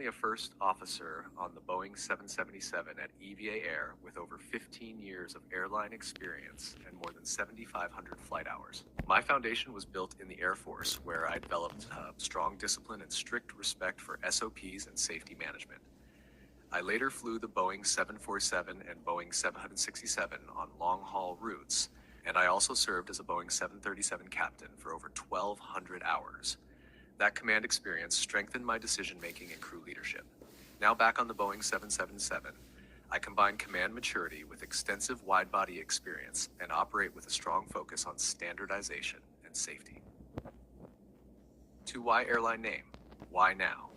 A first officer on the Boeing 777 at EVA Air with over 15 years of airline experience and more than 7,500 flight hours. My foundation was built in the Air Force, where I developed strong discipline and strict respect for SOPs and safety management. I later flew the Boeing 747 and Boeing 767 on long-haul routes, and I also served as a Boeing 737 captain for over 1,200 hours. That command experience strengthened my decision-making and crew leadership. Now back on the Boeing 777, I combine command maturity with extensive wide-body experience and operate with a strong focus on standardization and safety. To why airline name? Why now?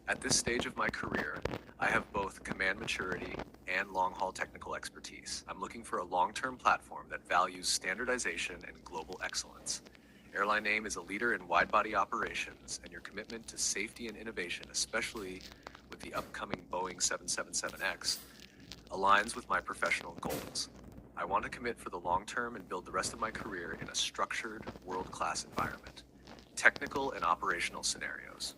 At this stage of my career, I have both command maturity and long-haul technical expertise. I'm looking for a long-term platform that values standardization and global excellence. Airline Name is a leader in wide-body operations, and your commitment to safety and innovation, especially with the upcoming Boeing 777X, aligns with my professional goals. I want to commit for the long term and build the rest of my career in a structured, world-class environment. Technical and operational scenarios.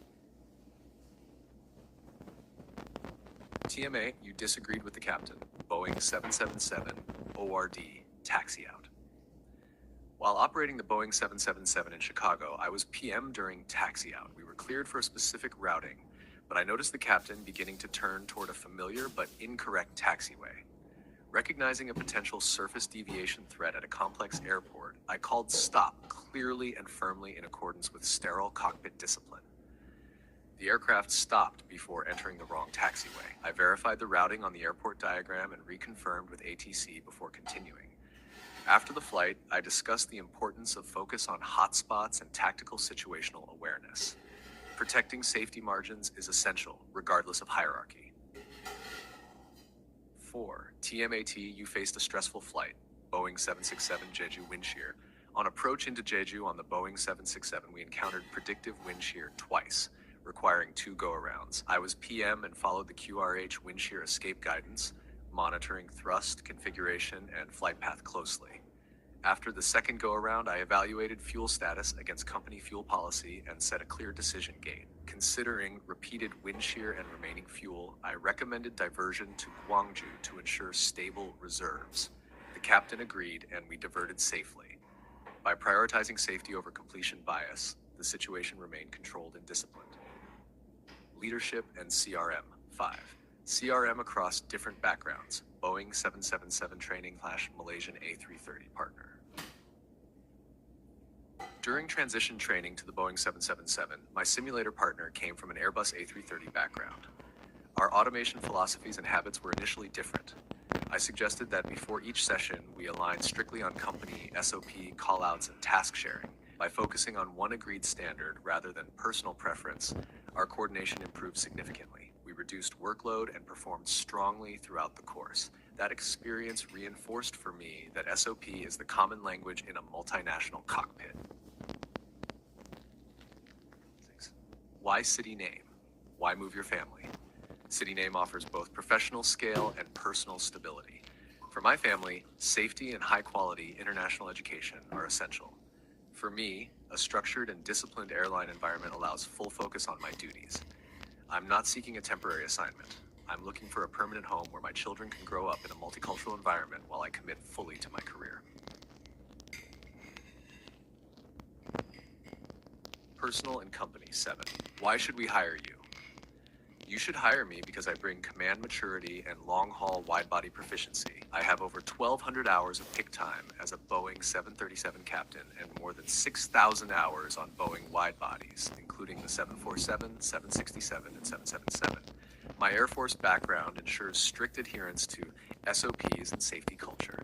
TMA, you disagreed with the captain. Boeing 777, ORD, taxi out. While operating the Boeing 777 in Chicago, I was PM during taxi out. We were cleared for a specific routing, but I noticed the captain beginning to turn toward a familiar but incorrect taxiway. Recognizing a potential surface deviation threat at a complex airport, I called stop clearly and firmly in accordance with sterile cockpit discipline. The aircraft stopped before entering the wrong taxiway. I verified the routing on the airport diagram and reconfirmed with ATC before continuing. After the flight, I discussed the importance of focus on hotspots and tactical situational awareness. Protecting safety margins is essential, regardless of hierarchy. 4. TMAT, you faced a stressful flight. Boeing 767 Jeju wind shear. On approach into Jeju on the Boeing 767, we encountered predictive wind shear twice, requiring 2 go-arounds. I was PM and followed the QRH wind shear escape guidance, monitoring thrust, configuration, and flight path closely. After the second go-around, I evaluated fuel status against company fuel policy and set a clear decision gate. Considering repeated wind shear and remaining fuel, I recommended diversion to Gwangju to ensure stable reserves. The captain agreed, and we diverted safely. By prioritizing safety over completion bias, the situation remained controlled and disciplined. Leadership and CRM. 5. CRM across different backgrounds. Boeing 777 training / Malaysian A330 partner. During transition training to the Boeing 777, my simulator partner came from an Airbus A330 background. Our automation philosophies and habits were initially different. I suggested that before each session, we align strictly on company, SOP, callouts, and task sharing. By focusing on one agreed standard rather than personal preference, our coordination improved significantly. We reduced workload and performed strongly throughout the course. That experience reinforced for me that SOP is the common language in a multinational cockpit. 6. Why city name? Why move your family? City name offers both professional scale and personal stability. For my family, safety and high-quality international education are essential. For me, a structured and disciplined airline environment allows full focus on my duties. I'm not seeking a temporary assignment. I'm looking for a permanent home where my children can grow up in a multicultural environment while I commit fully to my career. Personal and company. 7. Why should we hire you? You should hire me because I bring command maturity and long-haul wide-body proficiency. I have over 1,200 hours of pick time as a Boeing 737 captain and more than 6,000 hours on Boeing wide-bodies, including the 747, 767, and 777. My Air Force background ensures strict adherence to SOPs and safety culture.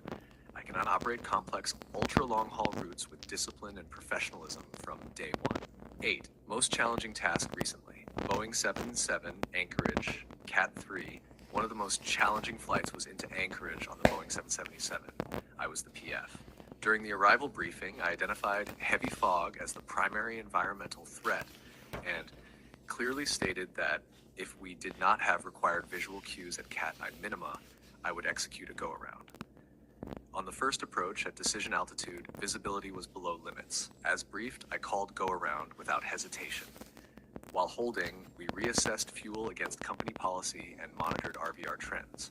I cannot operate complex, ultra-long-haul routes with discipline and professionalism from day one. 8. Most challenging task recently. Boeing 77, Anchorage, Cat 3. One of the most challenging flights was into Anchorage on the Boeing 777. I was the PF. During the arrival briefing, I identified heavy fog as the primary environmental threat and clearly stated that if we did not have required visual cues at Cat 9 minima, I would execute a go-around. On the first approach at decision altitude, visibility was below limits. As briefed, I called go-around without hesitation. While holding, we reassessed fuel against company policy and monitored RVR trends.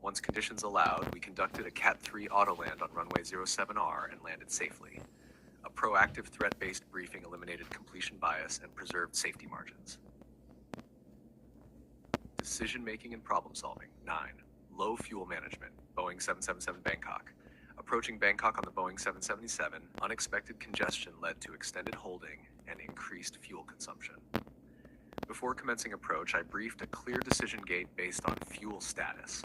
Once conditions allowed, we conducted a Cat 3 autoland on runway 07R and landed safely. A proactive threat-based briefing eliminated completion bias and preserved safety margins. Decision-making and problem-solving. 9. Low fuel management. Boeing 777 Bangkok. Approaching Bangkok on the Boeing 777, unexpected congestion led to extended holding and increased fuel consumption. Before commencing approach, I briefed a clear decision gate based on fuel status.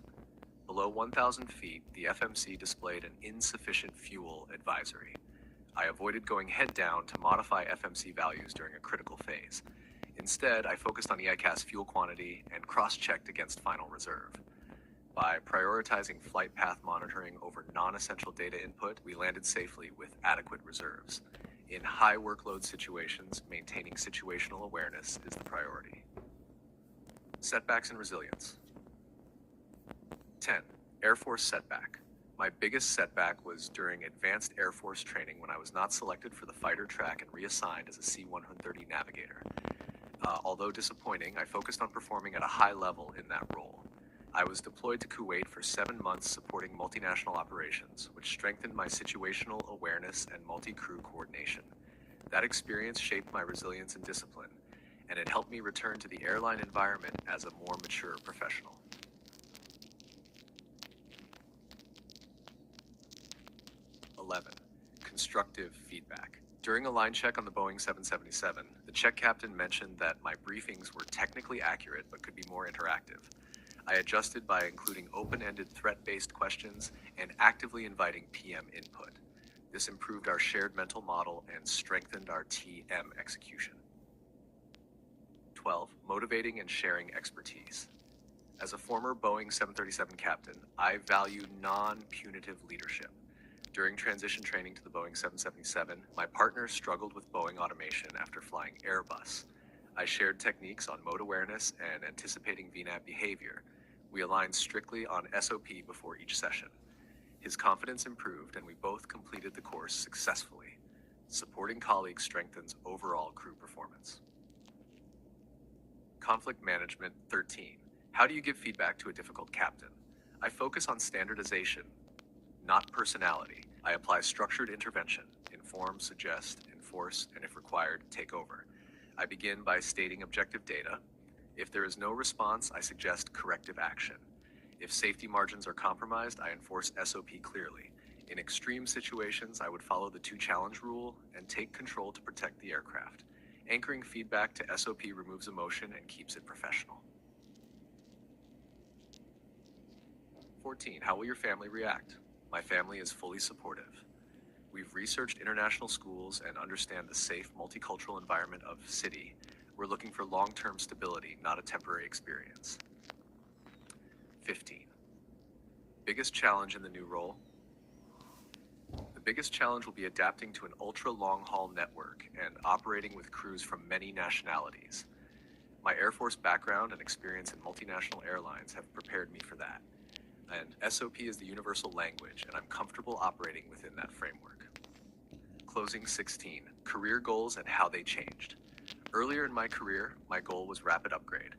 Below 1,000 feet, the FMC displayed an insufficient fuel advisory. I avoided going head down to modify FMC values during a critical phase. Instead, I focused on EICAS fuel quantity and cross-checked against final reserve. By prioritizing flight path monitoring over non-essential data input, we landed safely with adequate reserves. In high workload situations, maintaining situational awareness is the priority. Setbacks and resilience. 10. Air Force setback. My biggest setback was during advanced Air Force training when I was not selected for the fighter track and reassigned as a C-130 navigator. Although disappointing, I focused on performing at a high level in that role. I was deployed to Kuwait for 7 months supporting multinational operations, which strengthened my situational awareness and multi-crew coordination. That experience shaped my resilience and discipline, and it helped me return to the airline environment as a more mature professional. 11. Constructive feedback. During a line check on the Boeing 777, the check captain mentioned that my briefings were technically accurate but could be more interactive. I adjusted by including open-ended threat-based questions and actively inviting PM input. This improved our shared mental model and strengthened our TM execution. 12. Motivating and sharing expertise. As a former Boeing 737 captain, I value non-punitive leadership. During transition training to the Boeing 777, my partner struggled with Boeing automation after flying Airbus. I shared techniques on mode awareness and anticipating VNAV behavior. We aligned strictly on SOP before each session. His confidence improved and we both completed the course successfully. Supporting colleagues strengthens overall crew performance. Conflict management. 13. How do you give feedback to a difficult captain? I focus on standardization, not personality. I apply structured intervention, inform, suggest, enforce, and if required, take over. I begin by stating objective data. If there is no response, I suggest corrective action. If safety margins are compromised, I enforce SOP clearly. In extreme situations, I would follow the 2-challenge rule and take control to protect the aircraft. Anchoring feedback to SOP removes emotion and keeps it professional. 14. How will your family react? My family is fully supportive. We've researched international schools and understand the safe multicultural environment of City. We're looking for long-term stability, not a temporary experience. 15. Biggest challenge in the new role? The biggest challenge will be adapting to an ultra-long-haul network and operating with crews from many nationalities. My Air Force background and experience in multinational airlines have prepared me for that. And SOP is the universal language, and I'm comfortable operating within that framework. Closing 16. Career goals and how they changed. Earlier in my career, my goal was rapid upgrade.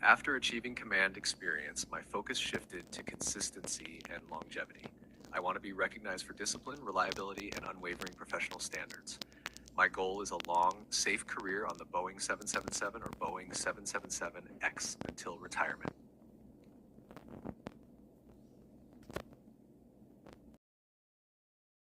After achieving command experience, my focus shifted to consistency and longevity. I want to be recognized for discipline, reliability, and unwavering professional standards. My goal is a long, safe career on the Boeing 777 or Boeing 777X until retirement.